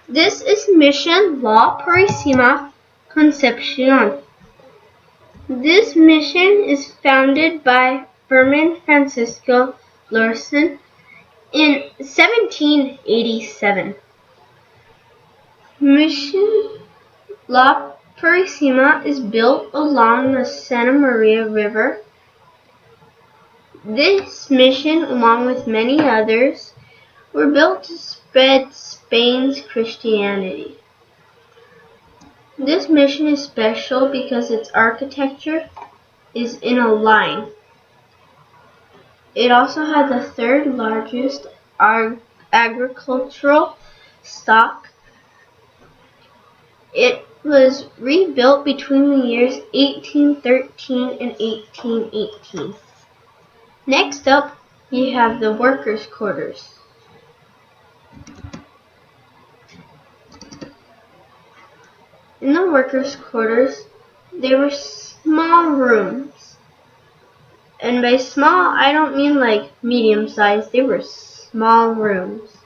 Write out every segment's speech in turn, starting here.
This is Mission La Purisima Concepcion. This mission is founded by Herman Francisco Lorson in 1787. Mission La Purisima is built along the Santa Maria River. This mission, along with many others, were built to spread Spain's Christianity. This mission is special because its architecture is in a line. It also had the third largest agricultural stock. It was rebuilt between the years 1813 and 1818. Next up, we have the workers' quarters. In the workers' quarters, there were small rooms. And by small, I don't mean like medium-sized. They were small rooms.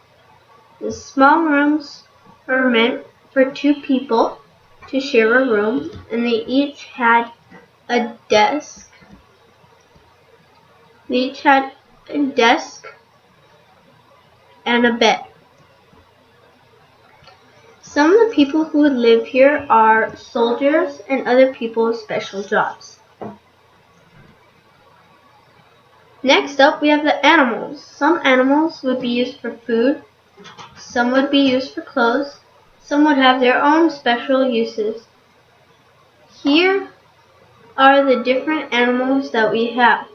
The small rooms were meant for 2 people to share a room, and they each had a desk. They each had a desk and a bed. Some of the people who would live here are soldiers and other people with special jobs. Next up, we have the animals. Some animals would be used for food, some would be used for clothes, some would have their own special uses. Here are the different animals that we have.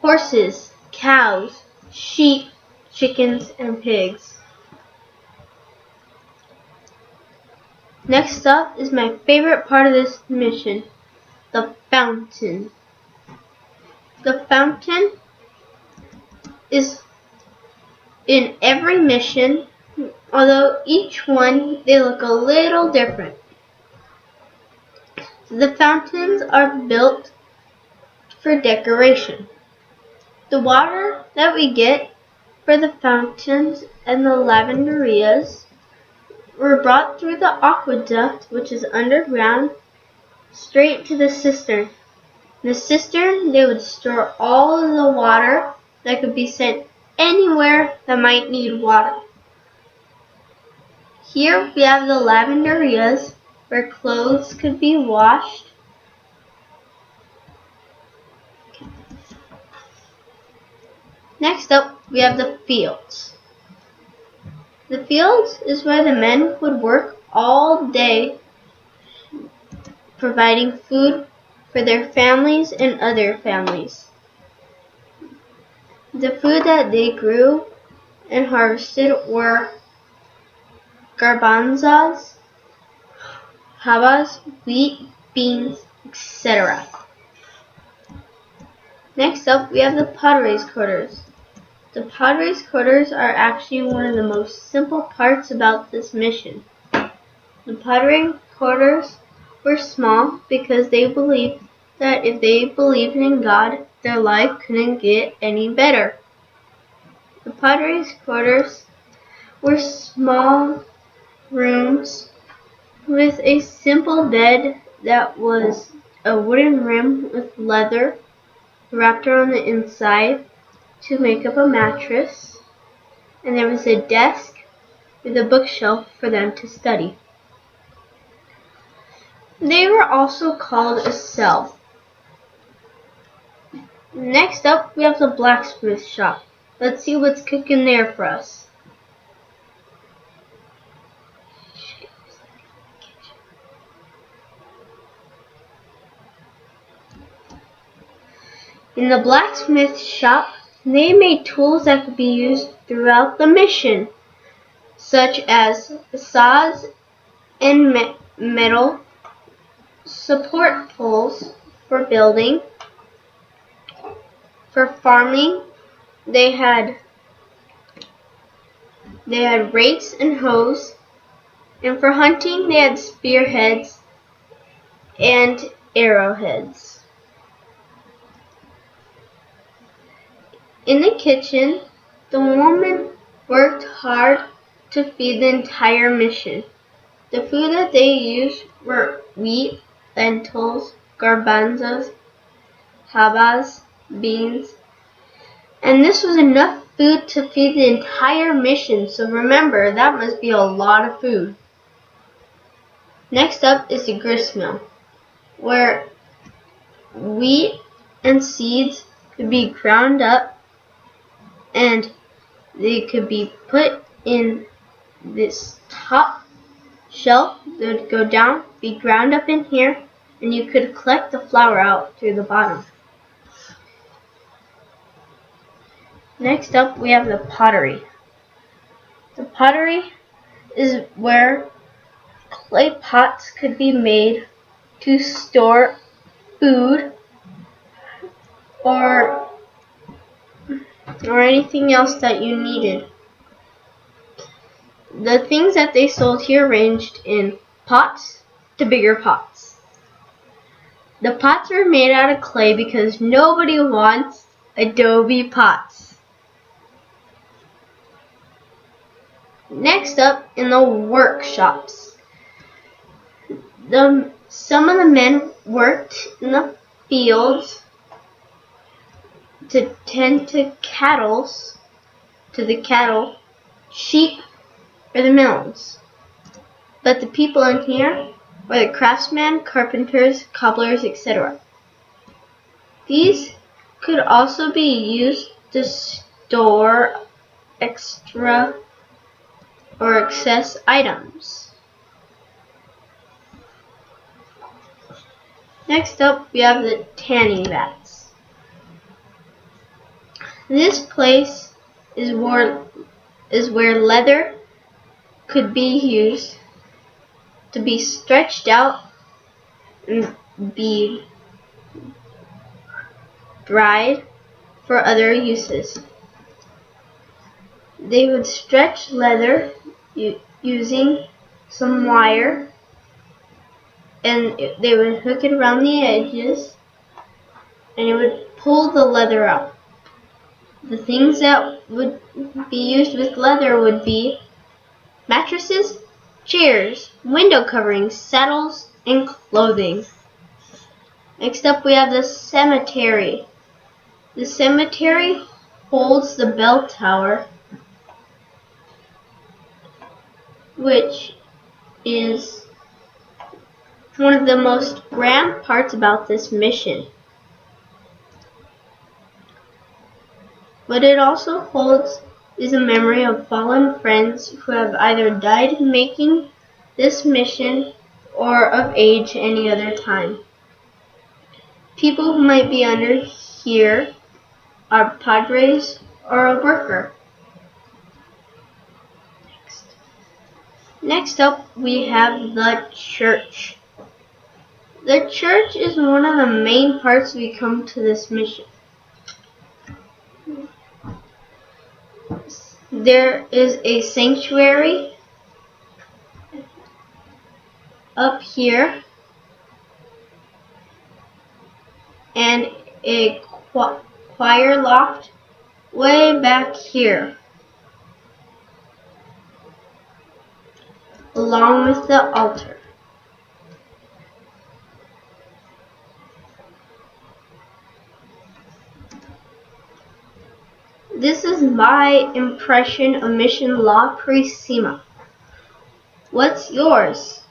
Horses, cows, sheep, chickens, and pigs. Next up is my favorite part of this mission, the fountain. The fountain is in every mission, although each one they look a little different. The fountains are built for decoration. The water that we get for the fountains and the lavanderias were brought through the aqueduct, which is underground, straight to the cistern. In the cistern, they would store all of the water that could be sent anywhere that might need water. Here we have the lavanderias, where clothes could be washed. Next up, we have the fields. The fields is where the men would work all day, providing food for their families and other families. The food that they grew and harvested were garbanzos, habas, wheat, beans, etc. Next up, we have the padres' quarters. The padres' quarters are actually one of the most simple parts about this mission. The padres' quarters were small because they believed that if they believed in God, their life couldn't get any better. The padres' quarters were small rooms with a simple bed that was a wooden rim with leather wrapped around the inside to make up a mattress, and there was a desk with a bookshelf for them to study. They were also called a cell. Next up, we have the blacksmith shop. Let's see what's cooking there for us. In the blacksmith shop, they made tools that could be used throughout the mission, such as saws and metal support poles for building. For farming, they had rakes and hoes, and for hunting, they had spearheads and arrowheads. In the kitchen, the woman worked hard to feed the entire mission. The food that they used were wheat, lentils, garbanzos, habas, beans, and this was enough food to feed the entire mission, so remember, that must be a lot of food. Next up is the grist mill, where wheat and seeds could be ground up and they could be put in this top shelf. They would go down, be ground up in here, and you could collect the flour out through the bottom. Next up, we have the pottery. The pottery is where clay pots could be made to store food or anything else that you needed. The things that they sold here ranged in pots to bigger pots. The pots were made out of clay because nobody wants adobe pots. Next up, in the workshops, some of the men worked in the fields to tend to the cattle, sheep, or the mills. But the people in here were the craftsmen, carpenters, cobblers, etc. These could also be used to store extra or excess items. Next up, we have the tanning vats. This place is where leather could be used to be stretched out and be dried for other uses. They would stretch leather using some wire, and they would hook it around the edges, and it would pull the leather out. The things that would be used with leather would be mattresses, chairs, window coverings, saddles, and clothing. Next up, we have the cemetery. The cemetery holds the bell tower, which is one of the most grand parts about this mission. What it also holds is a memory of fallen friends who have either died making this mission or of age any other time. People who might be under here are padres or a worker. Next up, we have the church. The church is one of the main parts we come to this mission. There is a sanctuary up here and a choir loft way back here, along with the altar. This is my impression of Mission La Purisima. What's yours?